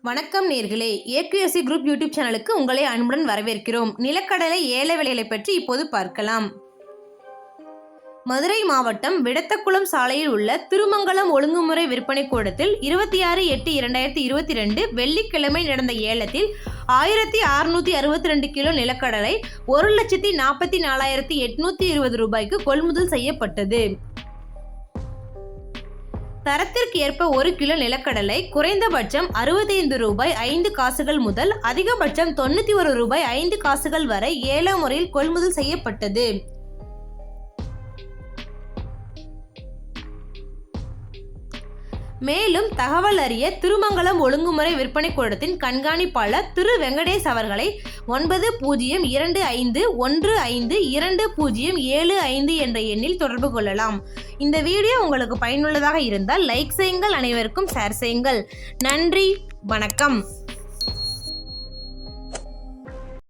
வணக்கம் நேர்களே, AKSC group YouTube சேனலுக்கு உங்களை அன்புடன் வரவேற்கிறோம். நிலக்கடலை ஏல விலைகளை பற்றி இப்போது பார்க்கலாம். மதுரை மாவட்டம் விடத்தக்குளம் சாலையில் உள்ள திருமங்கலம் ஒழுங்குமுறை விற்பனை கூடத்தில் 26/8/2022 வெள்ளிக்கிழமை நடந்த ஏலத்தில் 1662 கிலோ நிலக்கடலை 1,44,820 ரூபாய்க்கு கொள்முதல் செய்யப்பட்டது. தரத்திற்கு ஏற்ப 1 கிலோ நிலக்கடலை குறைந்தபட்சம் 65 ரூபாய் 5 காசுகள் முதல் அதிகபட்சம் 91 ரூபாய் 5 காசுகள் வரை ஏல முறையில் கொள்முதல் செய்யப்பட்டது. மேலும் தகவல் அறிய திருமங்கலம் ஒழுங்குமுறை விற்பனை கூடத்தின் கண்காணிப்பாளர் திரு வெங்கடேஷ் அவர்களை 9025152075 என்ற எண்ணில் தொடர்பு கொள்ளலாம். இந்த வீடியோ உங்களுக்கு பயனுள்ளதாக இருந்தால் லைக் செய்யுங்கள், அனைவருக்கும் ஷேர் செய்யுங்கள். நன்றி, வணக்கம்.